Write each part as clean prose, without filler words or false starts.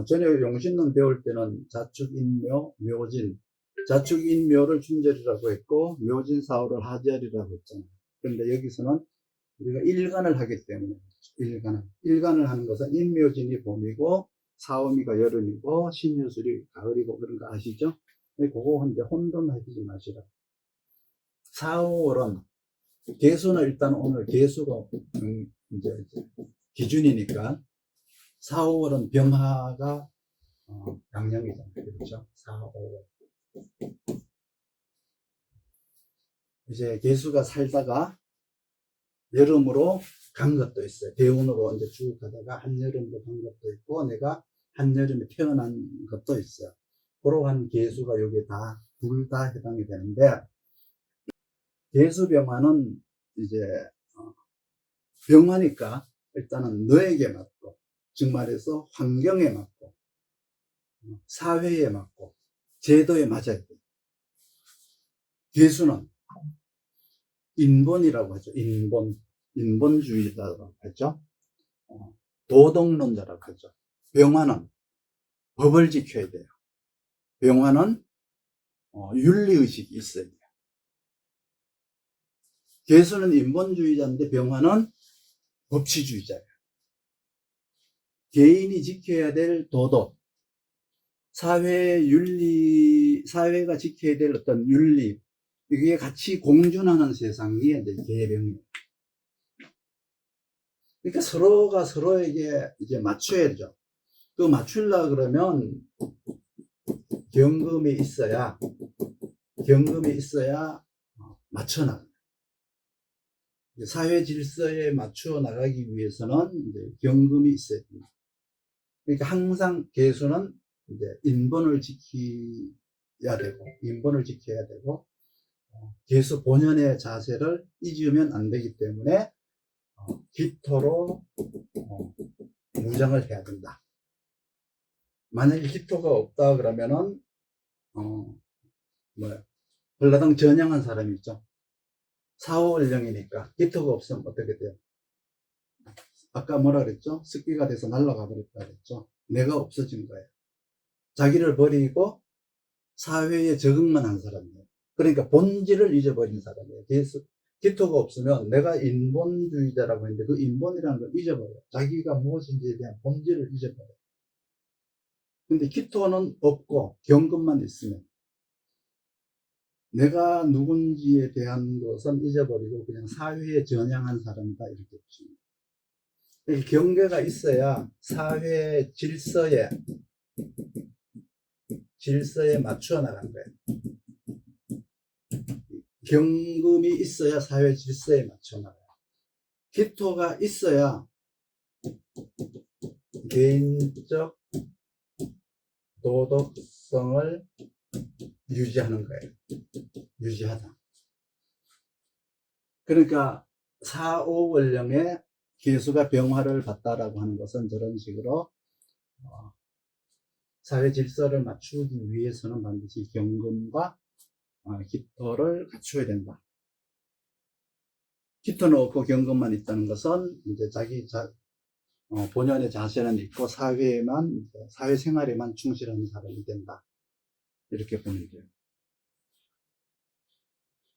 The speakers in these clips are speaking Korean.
전에 용신론 배울 때는 자축인묘, 묘진, 자축인묘를 춘절이라고 했고 묘진사오를 하절이라고 했잖아요. 그런데 여기서는 우리가 일간을 하기 때문에 일간을 하는 것은 인묘진이 봄이고 사오미가 여름이고 신유술이 가을이고 그런 거 아시죠? 그거 이제 혼돈하지 마시라. 사오월은 개수는 일단 오늘 개수가 이제 기준이니까 4, 5월은 병화가 양력이잖아요. 그렇죠? 4, 5월. 이제 개수가 살다가 여름으로 간 것도 있어요. 대운으로 이제 쭉 가다가 한여름으로 간 것도 있고, 내가 한여름에 태어난 것도 있어요. 그러한 개수가 여기 둘 다 해당이 되는데, 개수병화는 이제, 병화니까 일단은 너에게 맞고, 즉 말해서 환경에 맞고, 사회에 맞고, 제도에 맞아야 돼요. 개수는 인본이라고 하죠. 인본주의자라고 하죠. 도덕론자라고 하죠. 병화는 법을 지켜야 돼요. 병화는 윤리의식이 있어야 돼요. 개수는 인본주의자인데 병화는 법치주의자예요. 개인이 지켜야 될 도덕, 사회가 지켜야 될 어떤 윤리, 이게 같이 공존하는 세상이 이제 개병이에요. 그러니까 서로가 서로에게 이제 맞춰야죠. 그 맞추려고 그러면 경금이 있어야 맞춰 나가요. 사회 질서에 맞춰 나가기 위해서는 이제 경금이 있어야 됩니다. 그러니까 항상 개수는 이제 인본을 지켜야 되고, 개수 본연의 자세를 잊으면 안 되기 때문에 기토로 무장을 해야 된다. 만약에 기토가 없다 그러면은 전라등 전향한 사람이 있죠. 사오월령이니까 기토가 없으면 어떻게 돼요? 아까 뭐라 그랬죠? 습기가 돼서 날아가 버렸다 그랬죠. 내가 없어진 거예요. 자기를 버리고 사회에 적응만 한 사람이에요. 그러니까 본질을 잊어버린 사람이에요. 기토가 없으면 내가 인본주의자라고 했는데 그 인본이라는 걸 잊어버려요. 자기가 무엇인지에 대한 본질을 잊어버려요. 근데 기토는 없고 경금만 있으면 내가 누군지에 대한 것은 잊어버리고 그냥 사회에 전향한 사람이다 이렇게 보시면 돼요. 경계가 있어야 사회 질서에 맞추어 나간 거예요. 경금이 있어야 사회 질서에 맞춰 나가요. 기토가 있어야 개인적 도덕성을 유지하는 거예요. 유지하다. 그러니까 4, 5월령에 개수가 병화를 받다라고 하는 것은 저런 식으로 사회 질서를 맞추기 위해서는 반드시 경금과 기토를 갖춰야 된다. 기토는 없고 경금만 있다는 것은 이제 자기 본연의 자세는 있고 사회생활에만 충실한 사람이 된다. 이렇게 보면 돼요.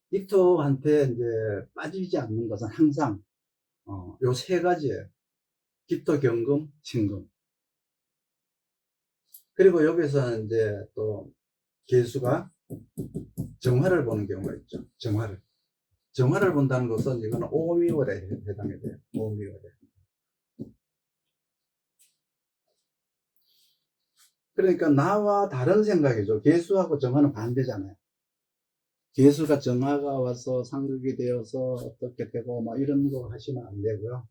기토한테 이제 빠지지 않는 것은 항상 요 세 가지예요. 기토, 경금, 진금. 그리고 여기서는 이제 또 개수가 정화를 보는 경우가 있죠. 정화를 본다는 것은 이거는 오미월에 해당이 돼요. 오미월에. 그러니까 나와 다른 생각이죠. 개수하고 정화는 반대잖아요. 개수가 정화가 와서 상극이 되어서 어떻게 되고 막 이런 거 하시면 안 되고요.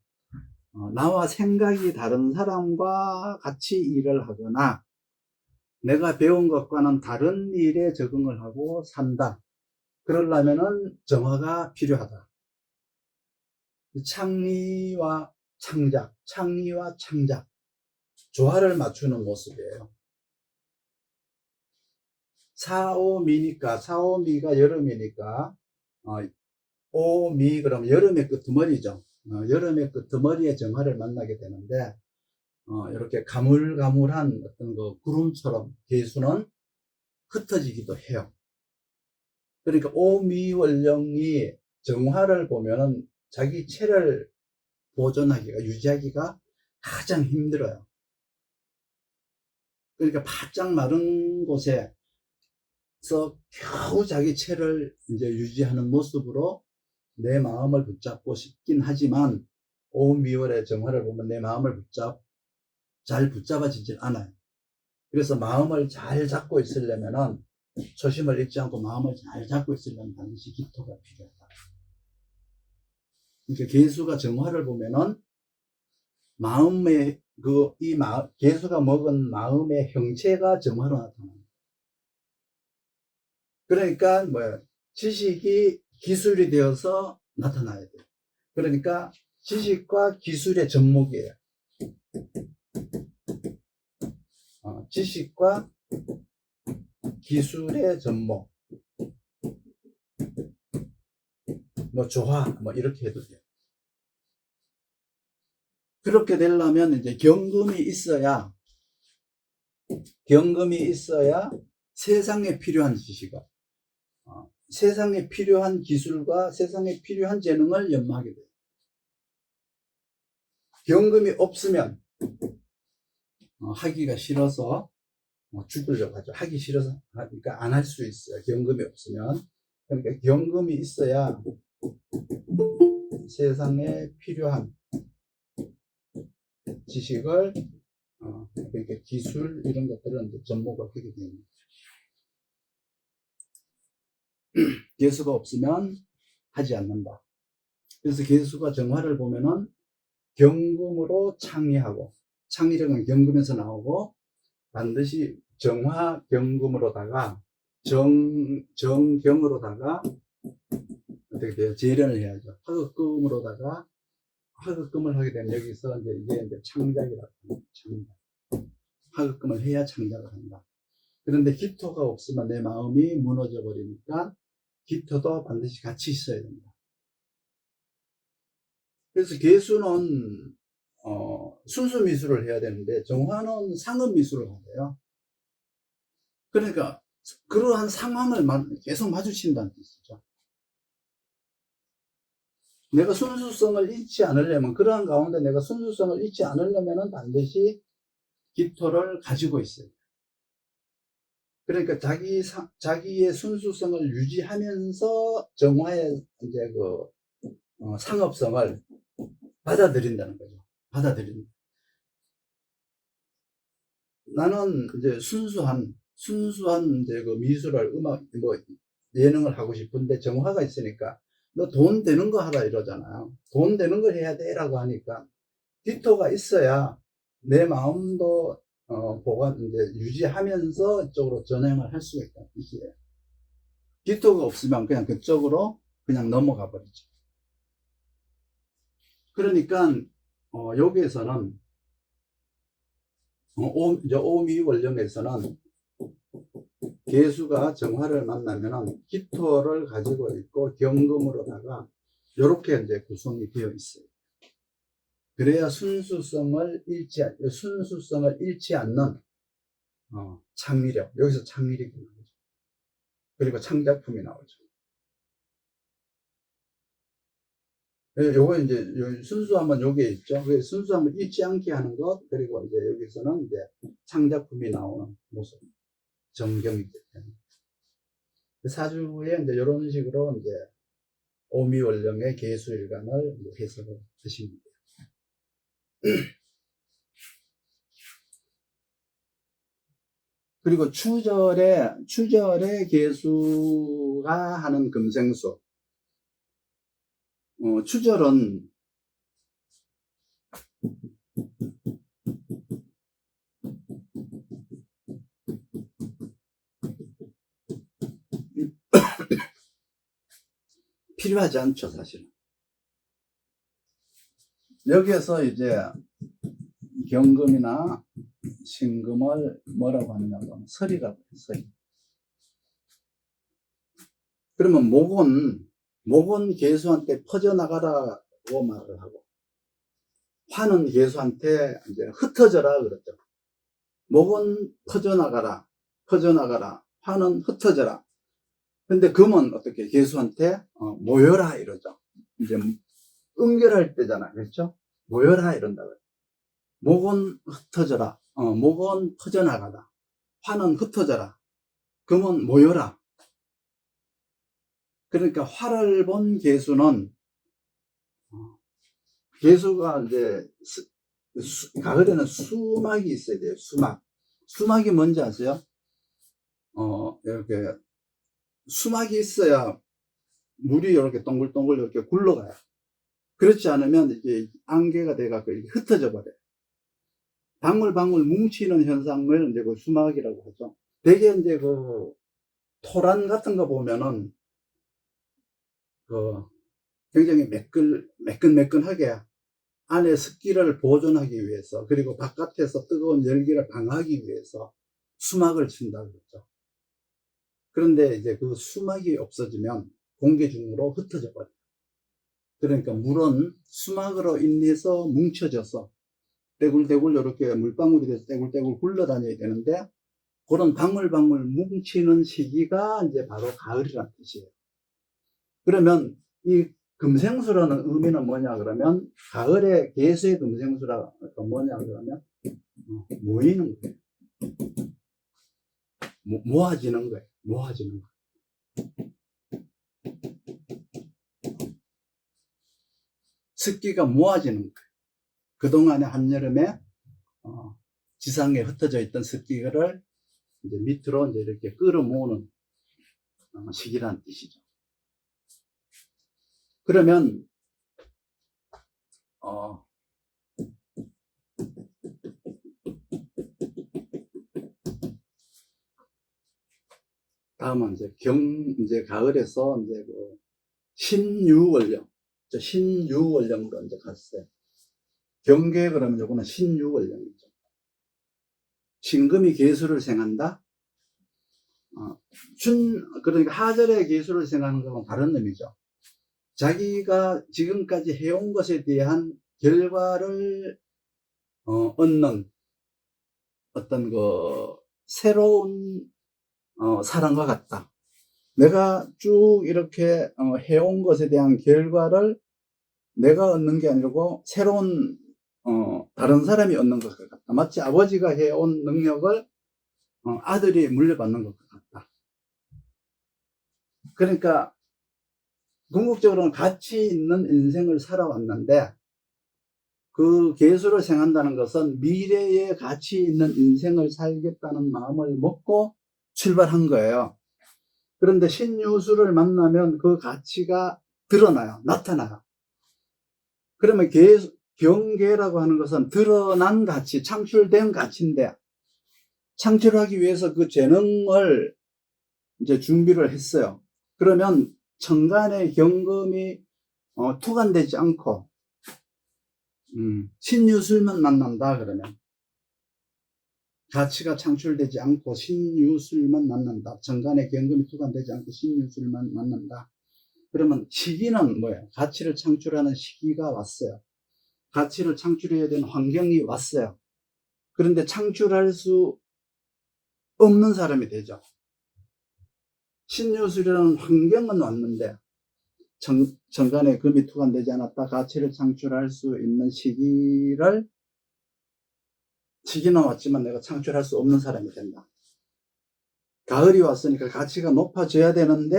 나와 생각이 다른 사람과 같이 일을 하거나 내가 배운 것과는 다른 일에 적응을 하고 산다. 그러려면은 정화가 필요하다. 창의와 창작, 조화를 맞추는 모습이에요. 4오미가 여름이니까, 오미, 그러면 여름의 끄트머리죠. 여름의 끄트머리에 정화를 만나게 되는데, 이렇게 가물가물한 어떤 그 구름처럼 개수는 흩어지기도 해요. 그러니까 오미원령이 정화를 보면은 자기 체를 보존하기가, 유지하기가 가장 힘들어요. 그러니까 바짝 마른 곳에서 겨우 자기 체를 이제 유지하는 모습으로 내 마음을 붙잡고 싶긴 하지만, 오미월의 정화를 보면 내 마음을 잘 붙잡아지질 않아요. 그래서 마음을 잘 잡고 있으려면은, 초심을 잃지 않고 마음을 잘 잡고 있으려면 반드시 기토가 필요하다. 그러니까 개수가 정화를 보면은 마음의 개수가 먹은 마음의 형체가 정화로 나타납니다. 그러니까 지식이 기술이 되어서 나타나야 돼요. 그러니까 지식과 기술의 접목이에요. 지식과 기술의 접목, 조화, 이렇게 해도 돼요. 그렇게 되려면 이제 경금이 있어야 세상에 필요한 지식을, 세상에 필요한 기술과 세상에 필요한 재능을 연마하게 돼요. 경금이 없으면 하기가 싫어서 죽으려고 하죠. 하기 싫어서 하니까 안 할 수 있어요. 경금이 없으면. 그러니까 경금이 있어야 세상에 필요한 지식을, 그러니까 기술 이런 것들은 이제 접목을 하게 됩니다. 개수가 없으면 하지 않는다. 그래서 개수가 정화를 보면은 경금으로 창의하고, 창의력은 경금에서 나오고, 반드시 정화 경금으로다가 정경으로다가 어떻게 돼요? 재련을 해야죠. 화극금을 하게 되면 여기서 이제 창작이라고 합니다. 창작. 화극금을 해야 창작을 한다. 그런데 기토가 없으면 내 마음이 무너져 버리니까 기토도 반드시 같이 있어야 된다. 그래서 개수는 순수 미술을 해야 되는데 정화는 상업 미술을 하대요. 그러니까 그러한 상황을 계속 마주친다는 뜻이죠. 내가 순수성을 잃지 않으려면, 그러한 가운데 내가 순수성을 잃지 않으려면 반드시 기토를 가지고 있어요. 그러니까 자기의 순수성을 유지하면서 정화의 이제 상업성을 받아들인다는 거죠. 받아들인다. 나는 이제 순수한 이제 미술을, 예능을 하고 싶은데 정화가 있으니까 너 돈 되는 거 하라 이러잖아요. 돈 되는 걸 해야 돼라고 하니까 기토가 있어야 내 마음도 이제 유지하면서 이쪽으로 전행을 할 수가 있다는 뜻이에요. 기토가 없으면 그냥 그쪽으로 그냥 넘어가 버리죠. 그러니까 여기에서는 오미원령에서는 개수가 정화를 만나면 기토를 가지고 있고 경금으로다가 이렇게 이제 구성이 되어 있어요. 그래야 순수성을 잃지 않는 창의력, 여기서 창의력이 나오죠. 그리고 창작품이 나오죠. 요거 이제 순수함은 요게 있죠. 순수함을 잃지 않게 하는 것, 그리고 이제 여기서는 이제 창작품이 나오는 모습, 정경이기 때문에. 사주에 이제 이런 식으로 이제 오미원령의 개수일간을 해석을 하시면 돼요. 그리고 추절의 개수가 하는 금생수. 추절은 필요하지 않죠, 사실은. 여기에서 이제 경금이나 신금을 뭐라고 하느냐고 하면 설이라고 해요, 설. 그러면 목은 개수한테 퍼져나가라고 말을 하고, 화는 개수한테 이제 흩어져라 그러죠. 목은 퍼져나가라, 퍼져나가라. 화는 흩어져라. 근데 금은 어떻게 개수한테 모여라 이러죠. 이제 응결할 때잖아, 그렇죠? 모여라 이런다고요. 목은 흩어져라, 목은 퍼져나가라. 화는 흩어져라. 금은 모여라. 그러니까 화를 본 개수는 개수가 이제 가을에는 수막이 있어야 돼요. 수막. 수막이 뭔지 아세요? 이렇게 수막이 있어야 물이 이렇게 동글동글 이렇게 굴러가요. 그렇지 않으면 이게 안개가 돼갖고 이게 흩어져 버려요. 방울방울 뭉치는 현상을 이제 그 수막이라고 하죠. 대개 이제 그 토란 같은 거 보면은 그 굉장히 매끈매끈하게 안에 습기를 보존하기 위해서, 그리고 바깥에서 뜨거운 열기를 방어하기 위해서 수막을 친다 그러죠. 그런데 이제 그 수막이 없어지면 공기 중으로 흩어져 버려요. 그러니까 물은 수막으로 인해서 뭉쳐져서 떼굴떼굴 이렇게 물방울이 돼서 떼굴떼굴 굴러다녀야 되는데, 그런 방울방울 뭉치는 시기가 이제 바로 가을이라는 뜻이에요. 그러면 이 금생수라는 의미는 뭐냐 그러면, 가을의 개수의 금생수라 뭐냐 그러면 모이는 거예요. 모아지는 거예요. 모아지는 거예요. 습기가 모아지는 거예요. 그동안에 한여름에 지상에 흩어져 있던 습기를 이제 밑으로 이제 이렇게 끌어모으는 시기라는 뜻이죠. 그러면 다음은 이제 가을에서 이제 그 신유월령, 신유월령으로 이제 갔어요. 경계 그러면 요거는 신유월령이죠. 신금이 개수를 생한다. 그러니까 하절의 개수를 생하는 것은 다른 의미죠. 자기가 지금까지 해온 것에 대한 결과를 얻는 어떤 그 새로운 사랑과 같다. 내가 쭉 이렇게 해온 것에 대한 결과를 내가 얻는 게 아니고 새로운 다른 사람이 얻는 것 같다. 마치 아버지가 해온 능력을 아들이 물려받는 것 같다. 그러니까 궁극적으로는 가치 있는 인생을 살아왔는데, 그 개수를 생한다는 것은 미래에 가치 있는 인생을 살겠다는 마음을 먹고 출발한 거예요. 그런데 신유수를 만나면 그 가치가 드러나요. 나타나요. 그러면 경계라고 하는 것은 드러난 가치, 창출된 가치인데, 창출하기 위해서 그 재능을 이제 준비를 했어요. 그러면 천간의 경금이 투간되지 않고 신유술만 만난다 그러면, 가치가 창출되지 않고 신유술만 만난다. 천간의 경금이 투간되지 않고 신유술만 만난다. 그러면 시기는 뭐예요? 가치를 창출하는 시기가 왔어요. 가치를 창출해야 되는 환경이 왔어요. 그런데 창출할 수 없는 사람이 되죠. 신유술이라는 환경은 왔는데 천간에 금이 투간되지 않았다. 가치를 창출할 수 있는 시기는 왔지만 내가 창출할 수 없는 사람이 된다. 가을이 왔으니까 가치가 높아져야 되는데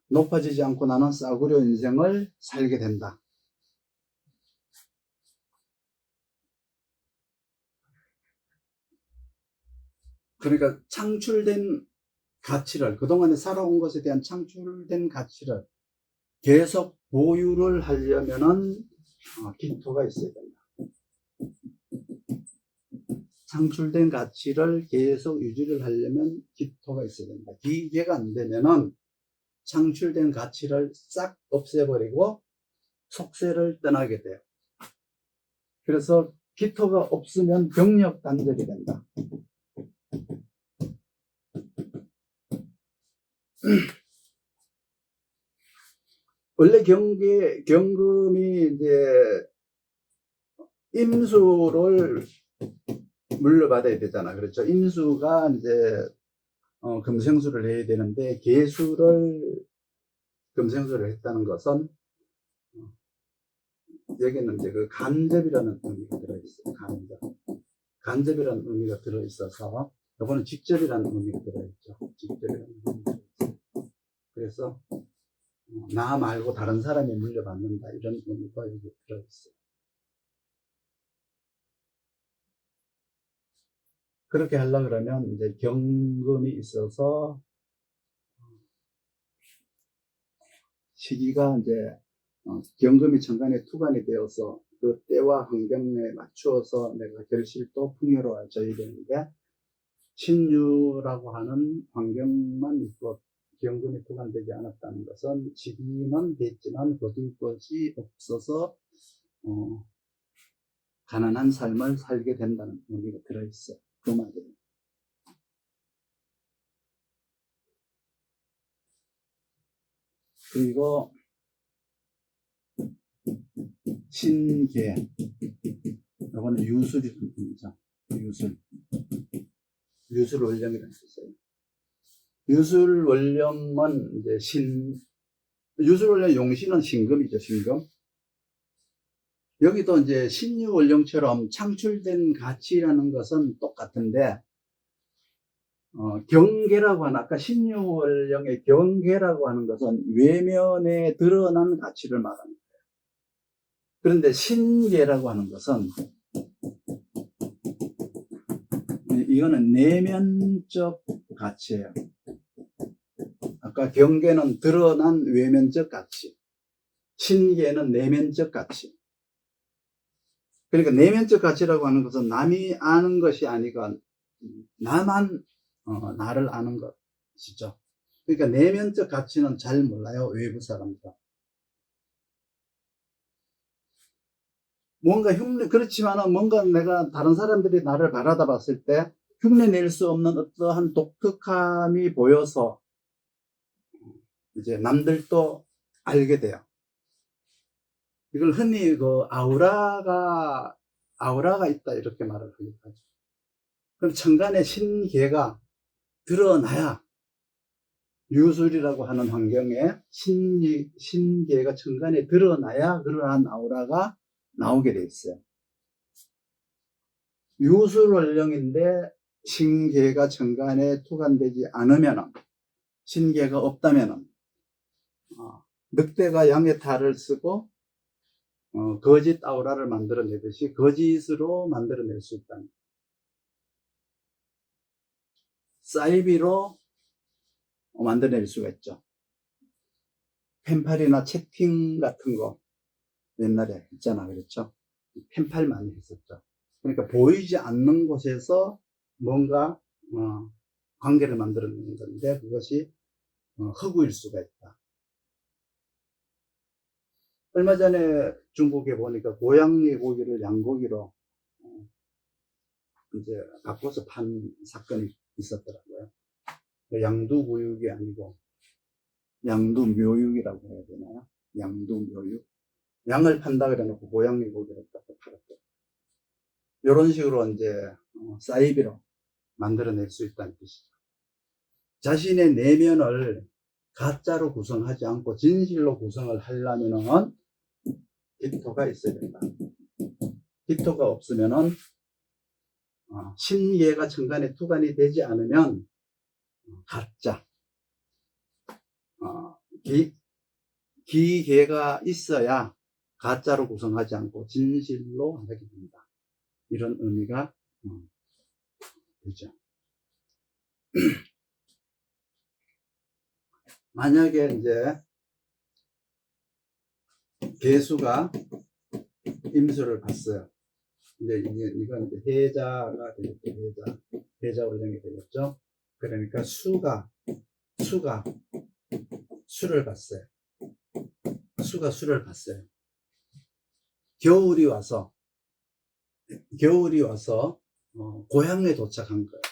높아지지 않고 나는 싸구려 인생을 살게 된다. 그러니까 창출된 가치를, 그동안에 살아온 것에 대한 창출된 가치를 계속 보유를 하려면은 기토가 있어야 된다. 창출된 가치를 계속 유지를 하려면 기토가 있어야 된다. 기계가 안 되면은 창출된 가치를 싹 없애버리고 속세를 떠나게 돼요. 그래서 기토가 없으면 병력 단절이 된다. 원래 경금이 이제 임수를 물려받아야 되잖아. 그렇죠. 임수가 이제 금생수를 해야 되는데 계수를 금생수를 했다는 것은 여기는 이제 그 간접이라는 의미가 들어있어요. 간접이라는 의미가 들어있어서 이거는 직접이라는 의미가 들어있죠. 직접이라는 의미가 들어있어요. 그래서 나 말고 다른 사람이 물려받는다 이런 의미가 여기 들어있어요. 그렇게 하려고 그러면 이제 경금이 있어서 시기가 이제 경금이 천간에 투간이 되어서 그 때와 환경에 맞추어서 내가 결실도 풍요로워져야 되는데 신유라고 하는 환경만 있고 경금이 투간되지 않았다는 것은 시기는 됐지만 거둘 것이 없어서 가난한 삶을 살게 된다는 의미가 들어있어요. 그 말이에요. 그리고 신계, 이거는 유술이라는 의미죠. 유술 원령이라는 뜻이에요. 유술 원령은 이제 유술 원령 용신은 신금이죠. 신금. 여기도 이제 신유 원령처럼 창출된 가치라는 것은 똑같은데 경계라고 하는, 아까 신유 원령의 경계라고 하는 것은 외면에 드러난 가치를 말합니다. 그런데 신계라고 하는 것은 이거는 내면적 가치예요. 아까 경계는 드러난 외면적 가치, 신계는 내면적 가치. 그러니까 내면적 가치라고 하는 것은 남이 아는 것이 아니고 나만 나를 아는 것이죠. 그러니까 내면적 가치는 잘 몰라요, 외부 사람들. 뭔가 그렇지만은 뭔가 내가 다른 사람들이 나를 바라다 봤을 때 흉내낼 수 없는 어떠한 독특함이 보여서 이제 남들도 알게 돼요. 이걸 흔히 그 아우라가 있다 이렇게 말을 하죠. 그럼 천간의 신계가 드러나야, 유술이라고 하는 환경에 신계가 천간에 드러나야 그러한 아우라가 나오게 돼 있어요. 유술 원령인데 신계가 천간에 투간되지 않으면, 신계가 없다면 늑대가 양의 탈을 쓰고 거짓 아우라를 만들어내듯이 거짓으로 만들어낼 수 있다는, 사이비로 만들어낼 수가 있죠. 펜팔이나 채팅 같은 거 옛날에 있잖아, 그렇죠? 펜팔 많이 했었죠. 그러니까 보이지 않는 곳에서 뭔가 관계를 만들어내는 건데 그것이 허구일 수가 있다. 얼마 전에 중국에 보니까 고양이 고기를 양고기로 이제 바꿔서 판 사건이 있었더라고요. 양두구육이 아니고 양두묘육이라고 해야 되나요? 양두묘육. 양을 판다 그래놓고 고양이 고기를 갖다 팔았대요. 이런 식으로 이제 사이비로 만들어낼 수 있다는 뜻이죠. 자신의 내면을 가짜로 구성하지 않고 진실로 구성을 하려면은 깃토가 있어야 된다. 깃토가 없으면은 신계가 천간에 투간이 되지 않으면 가짜, 기계가 있어야 가짜로 구성하지 않고 진실로 하게 됩니다. 이런 의미가 되죠. 만약에 이제 계수가 임수를 봤어요. 이제 이건 이제 해자가 되겠죠. 해자 원령이 되겠죠. 그러니까 수가 수를 봤어요. 수가 수를 봤어요. 겨울이 와서 고향에 도착한 거예요.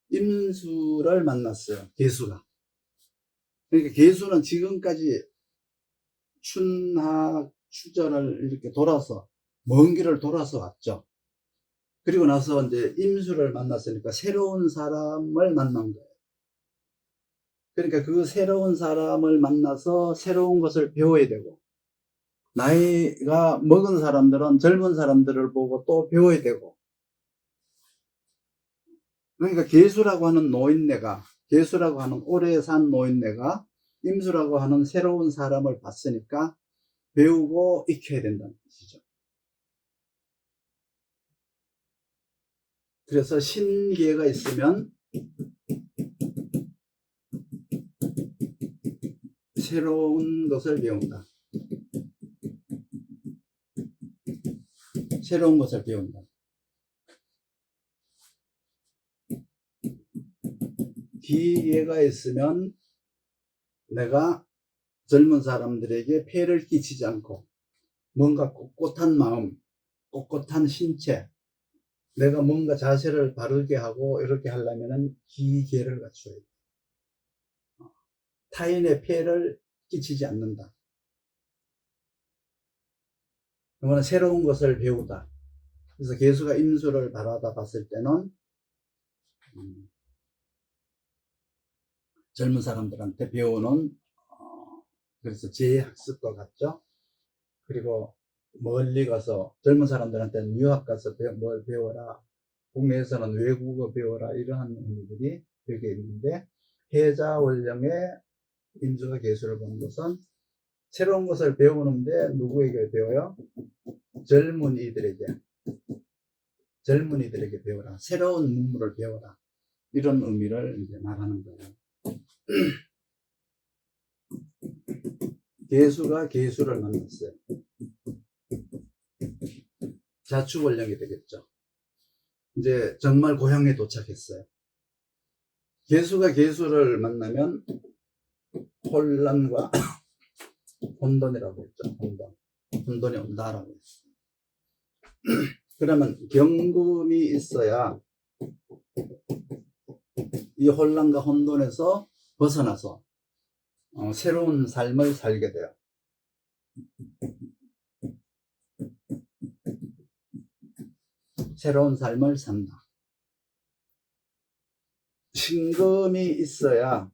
임수를 만났어요. 계수가. 그러니까 계수는 지금까지 춘하 추전을 이렇게 돌아서, 먼 길을 돌아서 왔죠. 그리고 나서 이제 임수를 만났으니까 새로운 사람을 만난 거예요. 그러니까 그 새로운 사람을 만나서 새로운 것을 배워야 되고, 나이가 먹은 사람들은 젊은 사람들을 보고 또 배워야 되고, 그러니까 계수라고 하는 노인네가, 계수라고 하는 오래 산 노인네가 임수라고 하는 새로운 사람을 봤으니까 배우고 익혀야 된다는 뜻이죠. 그래서 신기회가 있으면 새로운 것을 배운다. 새로운 것을 배운다. 기회가 있으면 내가 젊은 사람들에게 폐를 끼치지 않고 뭔가 꼿꼿한 마음, 꼿꼿한 신체, 내가 뭔가 자세를 바르게 하고 이렇게 하려면 기계를 갖춰야 돼. 타인의 폐를 끼치지 않는다. 그러면 새로운 것을 배우다. 그래서 계수가 임수를 바라다 봤을 때는 젊은 사람들한테 배우는 그래서 재학습과 같죠. 그리고 멀리 가서 젊은 사람들한테는 유학 가서 뭘 배워라, 국내에서는 외국어 배워라, 이러한 의미들이 여기에 있는데, 해자원령의 임수가 계수를 본 것은 새로운 것을 배우는데 누구에게 배워요? 젊은이들에게 배워라, 새로운 문물을 배워라, 이런 의미를 이제 말하는 거예요. 계수가 계수를 만났어요. 자축원령이 되겠죠. 이제 정말 고향에 도착했어요. 계수가 계수를 만나면 혼란과 혼돈이라고 했죠. 혼돈이 온다라고 했어요. 그러면 경금이 있어야 이 혼란과 혼돈에서 벗어나서 새로운 삶을 살게 돼요. 새로운 삶을 산다. 신금이 있어야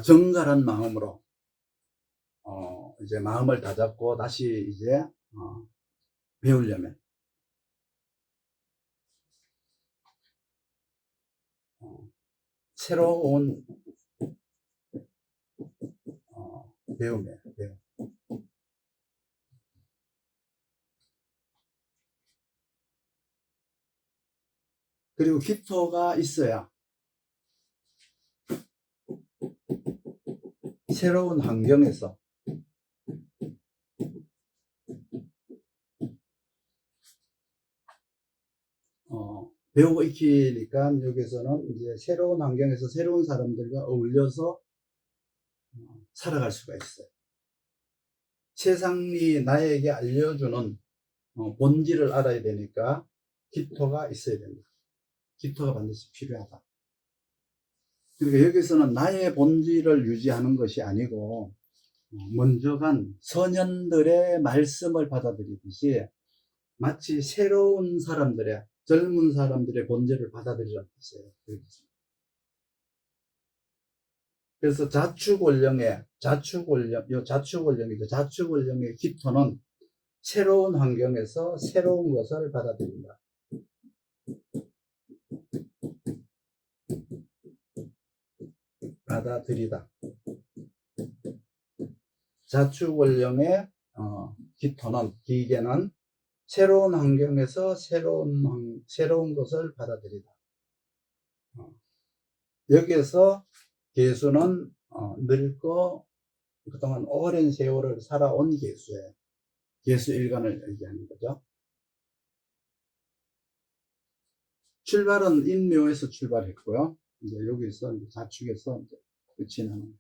정갈한 마음으로 이제 마음을 다잡고 다시 이제 배우려면 새로운 배움이에요. 배움. 그리고 기토가 있어야 새로운 환경에서 배우고 익히니까 여기서는 이제 새로운 환경에서 새로운 사람들과 어울려서 살아갈 수가 있어요. 세상이 나에게 알려주는 본질을 알아야 되니까 기토가 있어야 된다. 기토가 반드시 필요하다. 그러니까 여기서는 나의 본질을 유지하는 것이 아니고 먼저 간 선현들의 말씀을 받아들이듯이 마치 새로운 사람들의, 젊은 사람들의 본질을 받아들이라는 뜻이에요. 그래서 자축원령이죠. 자축원령의 기토는 새로운 환경에서 새로운 것을 받아들인다. 받아들이다. 자축원령의 기토는, 기계는 새로운 환경에서 새로운 것을 받아들이다. 여기에서 계수는 늙고 그동안 오랜 세월을 살아온 계수예요. 계수 일간을 얘기하는 거죠. 출발은 인묘에서 출발했고요. 이제 여기서 자축에서 이제 끝이 나는